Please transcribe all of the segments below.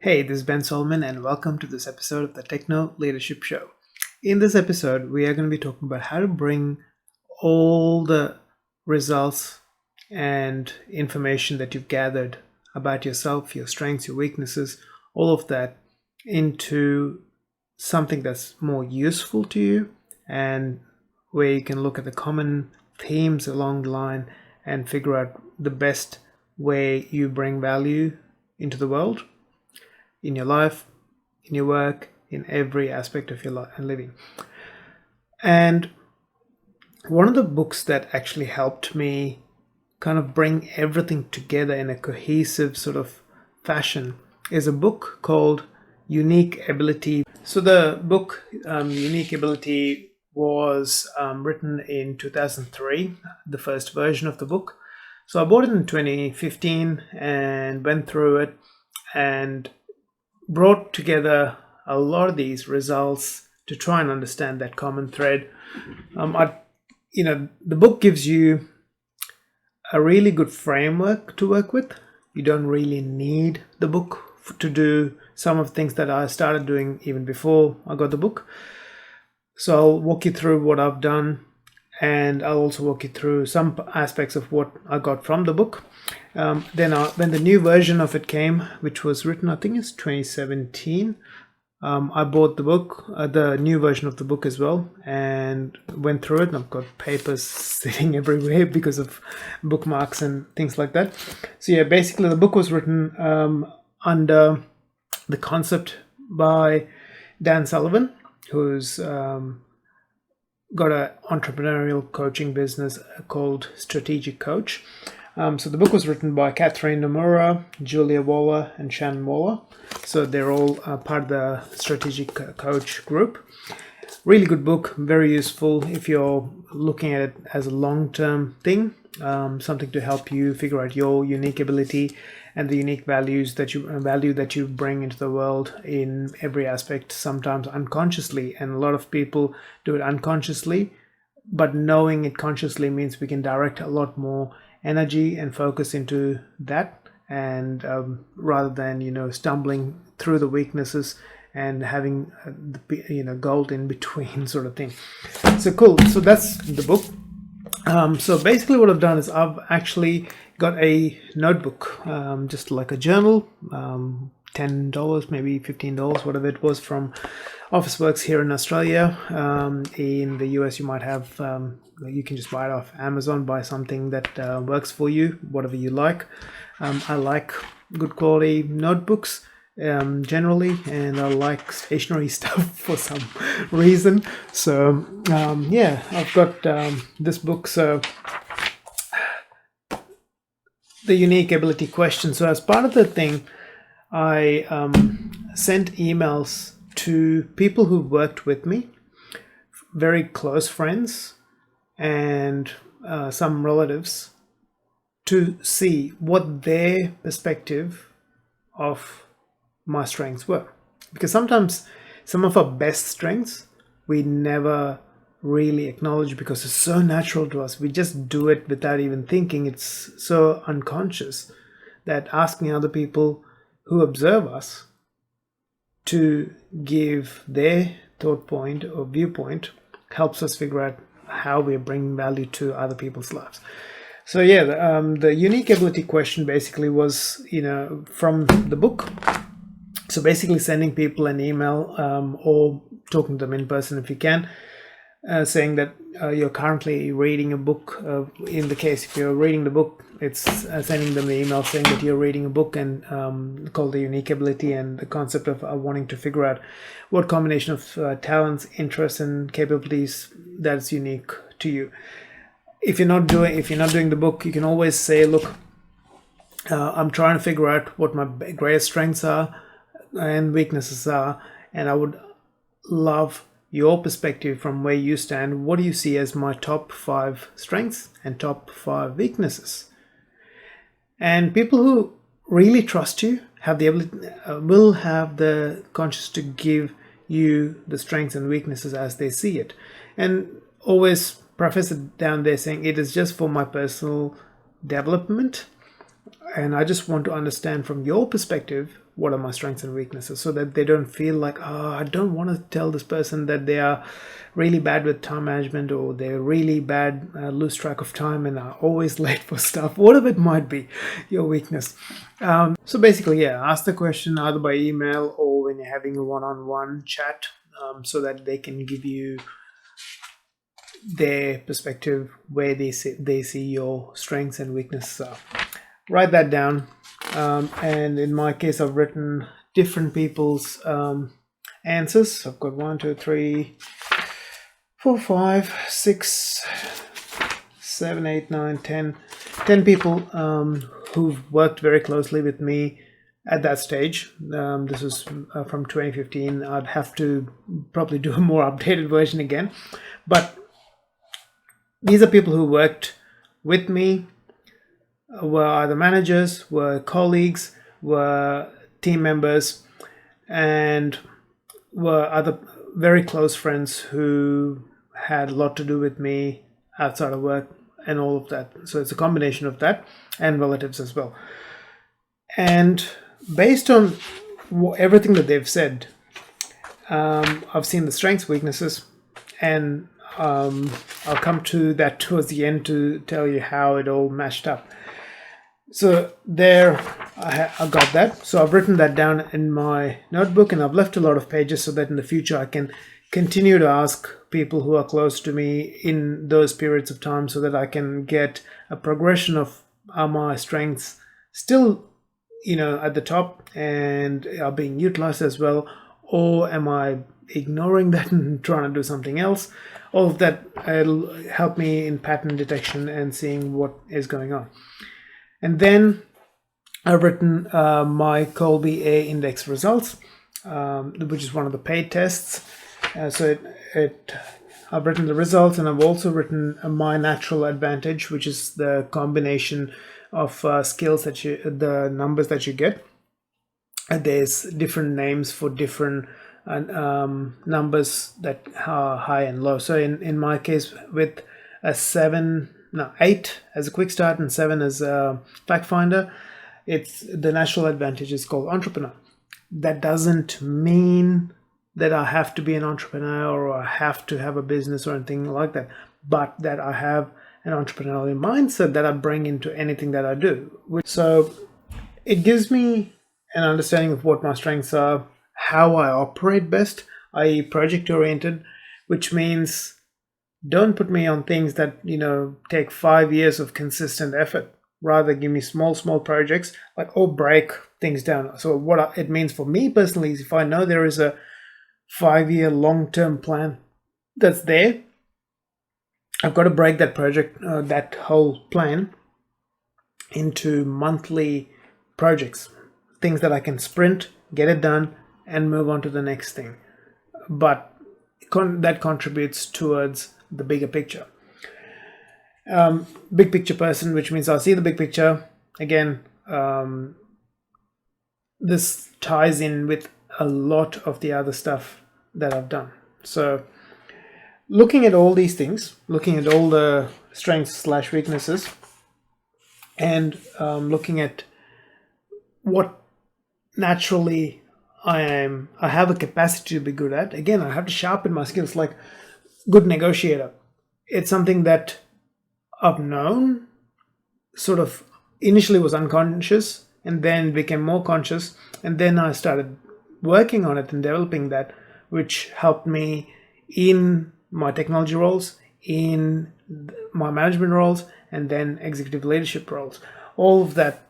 Hey, this is Ben Solomon, and welcome to this episode of the Techno Leadership Show. In this episode, we are going to be talking about how to bring all the results and information that you've gathered about yourself, your strengths, your weaknesses, all of that into something that's more useful to you and where you can look at the common themes along the line and figure out the best way you bring value into the world, in your life, in your work, in every aspect of your life and living. And one of the books that actually helped me kind of bring everything together in a cohesive sort of fashion is a book called Unique Ability. So the book Unique Ability was written in 2003, the first version of the book. So I bought it in 2015 and went through it and brought together a lot of these results to try and understand that common thread. The book gives you a really good framework to work with. You don't really need the book to do some of the things that I started doing even before I got the book. So I'll walk you through what I've done, and I'll also walk you through some aspects of what I got from the book. Then when the new version of it came, which was written, I think it's 2017, I bought the book, the new version of the book as well, and went through it. And I've got papers sitting everywhere because of bookmarks and things like that. So yeah, basically the book was written under the concept by Dan Sullivan, who's got an entrepreneurial coaching business called Strategic Coach. So the book was written by Catherine Nomura, Julia Waller, and Shannon Waller. So they're all part of the Strategic Coach group. Really good book, very useful if you're looking at it as a long-term thing, something to help you figure out your unique ability and the unique value that you bring into the world in every aspect, sometimes unconsciously. And a lot of people do it unconsciously, but knowing it consciously means we can direct a lot more energy and focus into that, and rather than stumbling through the weaknesses and having the gold in between sort of thing. So cool. So that's the book. So basically what I've done is I've actually got a notebook, just like a journal, $10, maybe $15, whatever it was, from Officeworks here in Australia. In the US, you might have, you can just buy it off Amazon, buy something that works for you, whatever you like. I like good quality notebooks generally, and I like stationery stuff for some reason. So yeah, I've got this book. So the unique ability question. So as part of the thing, I sent emails to people who worked with me, very close friends, and some relatives, to see what their perspective of my strengths were. Because sometimes some of our best strengths we never really acknowledge because it's so natural to us. We just do it without even thinking. It's so unconscious that asking other people who observe us to give their thought point or viewpoint helps us figure out how we're bringing value to other people's lives. So yeah, the unique ability question basically was, from the book. So basically sending people an email or talking to them in person if you can, saying that you're currently reading a book. In the case, if you're reading the book, it's sending them the email saying that you're reading a book and called The Unique Ability, and the concept of wanting to figure out what combination of talents, interests, and capabilities that's unique to you. If you're not doing the book, you can always say, look, I'm trying to figure out what my greatest strengths are and weaknesses are, and I would love your perspective from where you stand. What do you see as my top 5 strengths and top 5 weaknesses? And people who really trust you have the ability, will have the conscience to give you the strengths and weaknesses as they see it, and always preface it down there saying it is just for my personal development and I just want to understand from your perspective what are my strengths and weaknesses, so that they don't feel like, oh, I don't want to tell this person that they are really bad with time management, or they're really bad, lose track of time and are always late for stuff, whatever it might be, your weakness. So basically, yeah, ask the question either by email or when you're having a one-on-one chat, so that they can give you their perspective, where they see your strengths and weaknesses are. Write that down. And in my case, I've written different people's answers. I've got 1, 2, 3, 4, 5, 6, 7, 8, 9, 10 people who've worked very closely with me at that stage. This was from 2015. I'd have to probably do a more updated version again, but these are people who worked with me, were either managers, were colleagues, were team members, and were other very close friends who had a lot to do with me outside of work and all of that. So it's a combination of that and relatives as well. And based on everything that they've said, I've seen the strengths, weaknesses, and I'll come to that towards the end to tell you how it all matched up. So there, I got that. So I've written that down in my notebook, and I've left a lot of pages so that in the future I can continue to ask people who are close to me in those periods of time, so that I can get a progression of are my strengths still, at the top and are being utilized as well, or am I ignoring that and trying to do something else? All of that will help me in pattern detection and seeing what is going on. And then I've written my Colby A index results, which is one of the paid tests. So I've written the results, and I've also written my natural advantage, which is the combination of skills the numbers that you get. And there's different names for different numbers that are high and low. So in my case, with a 8 as a quick start and 7 as a fact finder, it's the natural advantage is called entrepreneur. That doesn't mean that I have to be an entrepreneur or I have to have a business or anything like that, but that I have an entrepreneurial mindset that I bring into anything that I do. So it gives me an understanding of what my strengths are, how I operate best, i.e. project oriented, which means don't put me on things that take 5 years of consistent effort. Rather give me small projects, or break things down. So what it means for me personally is, if I know there is a 5-year long-term plan that's there, I've got to break that project, that whole plan, into monthly projects, things that I can sprint, get it done, and move on to the next thing. But that contributes towards the bigger picture. Big picture person, which means I'll see the big picture. Again, this ties in with a lot of the other stuff that I've done. So looking at all these things, looking at all the strengths / weaknesses, and looking at what naturally I have a capacity to be good at. Again, I have to sharpen my skills, like good negotiator. It's something that I've known, sort of initially was unconscious and then became more conscious, and then I started working on it and developing that, which helped me in my technology roles, in my management roles, and then executive leadership roles. All of that,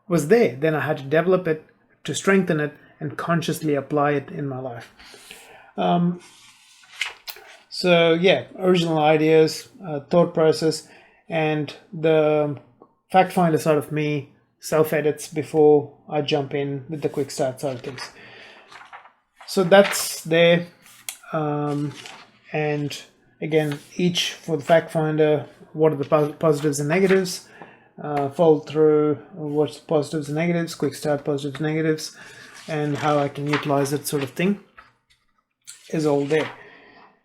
was there. Then I had to develop it, to strengthen it, and consciously apply it in my life. So yeah, original ideas, thought process, and the fact finder side of me self-edits before I jump in with the quick start side of things. So that's there. And again, each for the fact finder, what are the positives and negatives, follow through what's the positives and negatives, quick start positives and negatives, and how I can utilize it, sort of thing, is all there.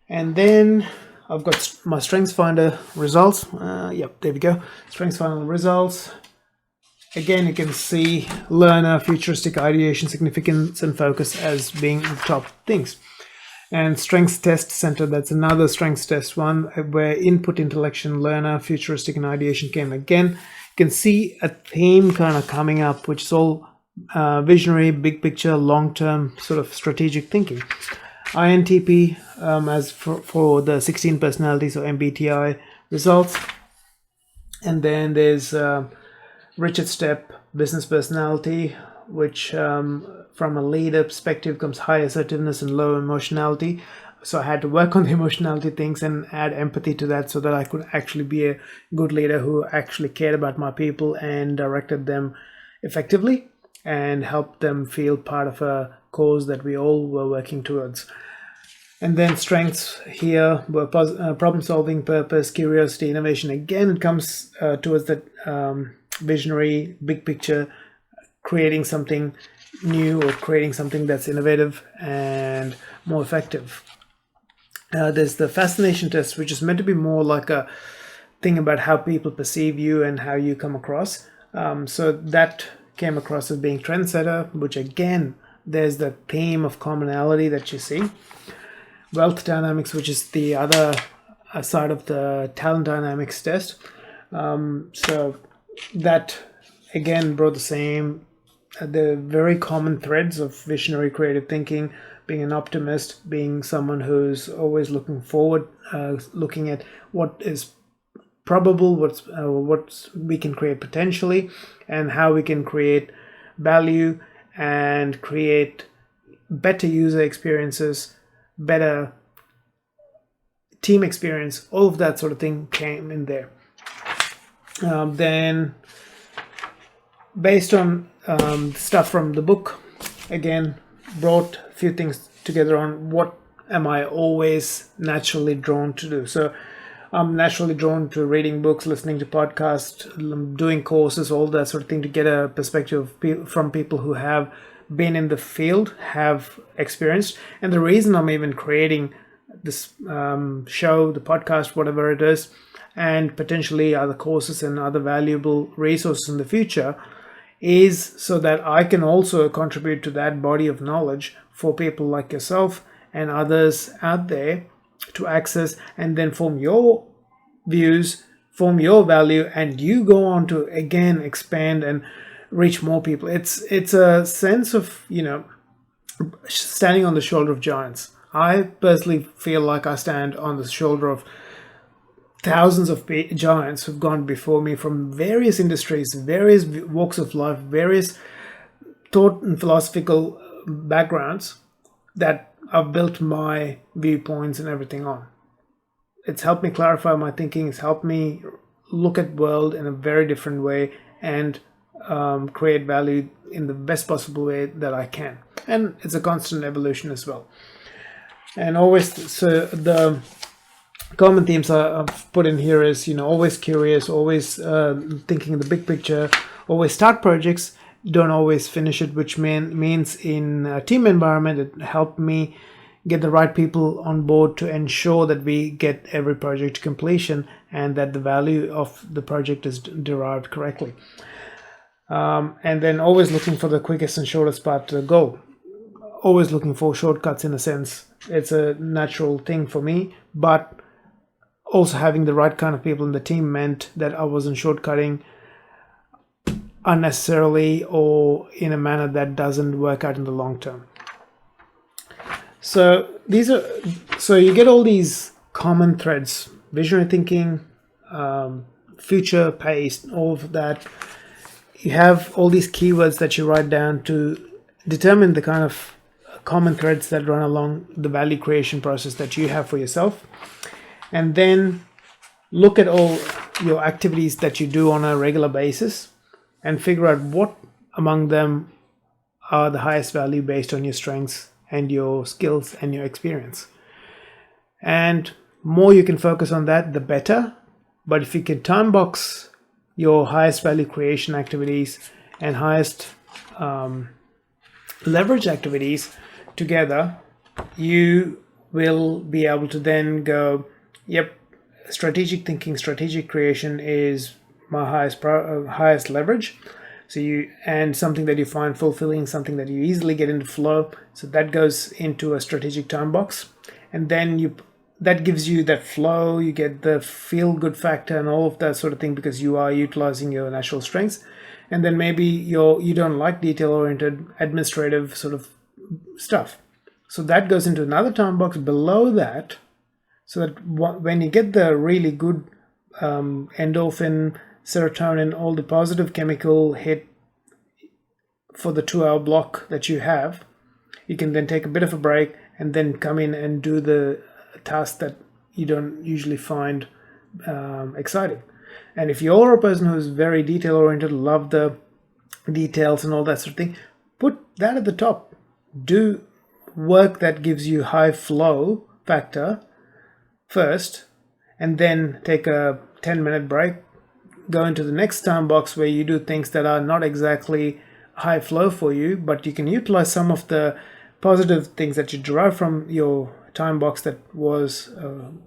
And then I've got my strengths finder results. Yep, there we go. Strengths finder results. again, you can see learner, futuristic, ideation, significance, and focus as being the top things. And strengths test center, that's another strengths test one, where input, intellection, learner, futuristic, and ideation came again. You can see a theme kind of coming up, which is all visionary, big picture, long-term sort of strategic thinking. INTP as for the 16 personalities or MBTI results. And then there's Richard Stepp, business personality, which from a leader perspective comes high assertiveness and low emotionality. So I had to work on the emotionality things and add empathy to that so that I could actually be a good leader who actually cared about my people and directed them effectively and helped them feel part of a cause that we all were working towards. And then strengths here were problem solving, purpose, curiosity, innovation. Again, it comes towards that visionary, big picture, creating something new or creating something that's innovative and more effective. There's the fascination test, which is meant to be more like a thing about how people perceive you and how you come across. So that came across as being trendsetter, which again, there's the theme of commonality that you see. Wealth dynamics, which is the other side of the talent dynamics test. So that again brought the very common threads of visionary creative thinking, being an optimist, being someone who's always looking forward, looking at what is probable, what we can create potentially, and how we can create value and create better user experiences, better team experience. All of that sort of thing came in there. Then based on stuff from the book, again brought a few things together on what am I always naturally drawn to do. So I'm naturally drawn to reading books, listening to podcasts, doing courses, all that sort of thing, to get a perspective from people who have been in the field, have experienced. And the reason I'm even creating this show, the podcast, whatever it is, and potentially other courses and other valuable resources in the future, is so that I can also contribute to that body of knowledge for people like yourself and others out there to access and then form your views, form your value, and you go on to again expand and reach more people. It's a sense of, standing on the shoulder of giants. I personally feel like I stand on the shoulder of thousands of giants who've gone before me from various industries, various walks of life, various thought and philosophical backgrounds that I've built my viewpoints and everything on. It's helped me clarify my thinking. It's helped me look at the world in a very different way and create value in the best possible way that I can. And it's a constant evolution as well. And always, so the common themes I've put in here is, always curious, always thinking the big picture, always start projects, don't always finish it, which means in a team environment, it helped me get the right people on board to ensure that we get every project to completion and that the value of the project is derived correctly. And then always looking for the quickest and shortest path to the goal. Always looking for shortcuts in a sense. It's a natural thing for me, but also having the right kind of people in the team meant that I wasn't shortcutting unnecessarily or in a manner that doesn't work out in the long term. So you get all these common threads: visionary thinking, future paced, all of that. You have all these keywords that you write down to determine the kind of common threads that run along the value creation process that you have for yourself. And then look at all your activities that you do on a regular basis and figure out what among them are the highest value based on your strengths and your skills and your experience. And more you can focus on that, the better. But if you can time box your highest value creation activities and highest leverage activities together, you will be able to then go, yep, strategic thinking, strategic creation is my highest leverage. So and something that you find fulfilling, something that you easily get into flow. So that goes into a strategic time box, and then that gives you that flow. You get the feel good factor and all of that sort of thing because you are utilizing your natural strengths. And then maybe you don't like detail oriented administrative sort of stuff. So that goes into another time box below that, so that when you get the really good endorphin, serotonin, all the positive chemical hit for the 2-hour block that you have, you can then take a bit of a break and then come in and do the task that you don't usually find exciting. And if you're a person who's very detail oriented, love the details and all that sort of thing, put that at the top. Do work that gives you high flow factor first, and then take a 10-minute break, go into the next time box where you do things that are not exactly high flow for you, but you can utilize some of the positive things that you derive from your time box that was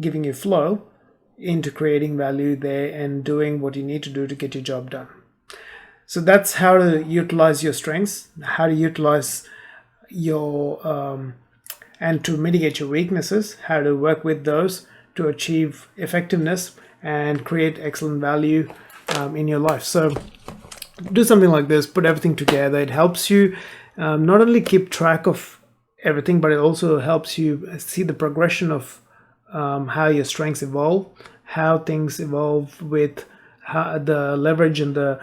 giving you flow into creating value there and doing what you need to do to get your job done. So that's how to utilize your strengths, how to utilize your and to mitigate your weaknesses, how to work with those to achieve effectiveness and create excellent value in your life. So do something like this, put everything together. It helps you not only keep track of everything, but it also helps you see the progression of how your strengths evolve, how things evolve with the leverage and the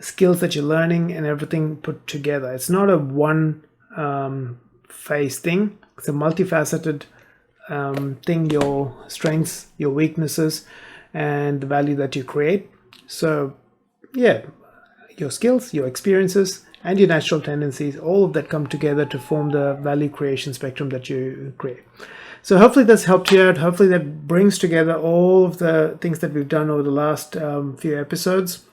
skills that you're learning and everything put together. It's not a one phase thing. It's a multifaceted thing, your strengths, your weaknesses, and the value that you create. So yeah, your skills, your experiences, and your natural tendencies, all of that come together to form the value creation spectrum that you create. So hopefully that's helped you out. Hopefully that brings together all of the things that we've done over the last few episodes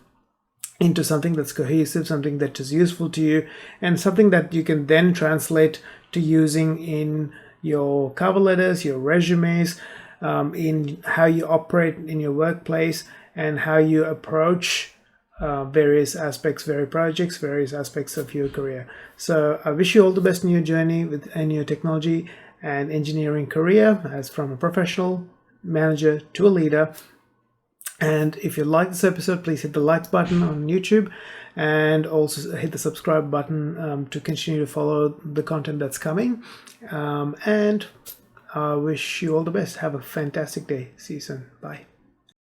into something that's cohesive, something that is useful to you, and something that you can then translate to using in your cover letters, your resumes, in how you operate in your workplace, and how you approach various aspects, various projects, various aspects of your career. So I wish you all the best in your journey in your technology and engineering career, as from a professional manager to a leader. And if you like this episode, please hit the like button on YouTube and also hit the subscribe button to continue to follow the content that's coming. And I wish you all the best. Have a fantastic day. See you soon. Bye.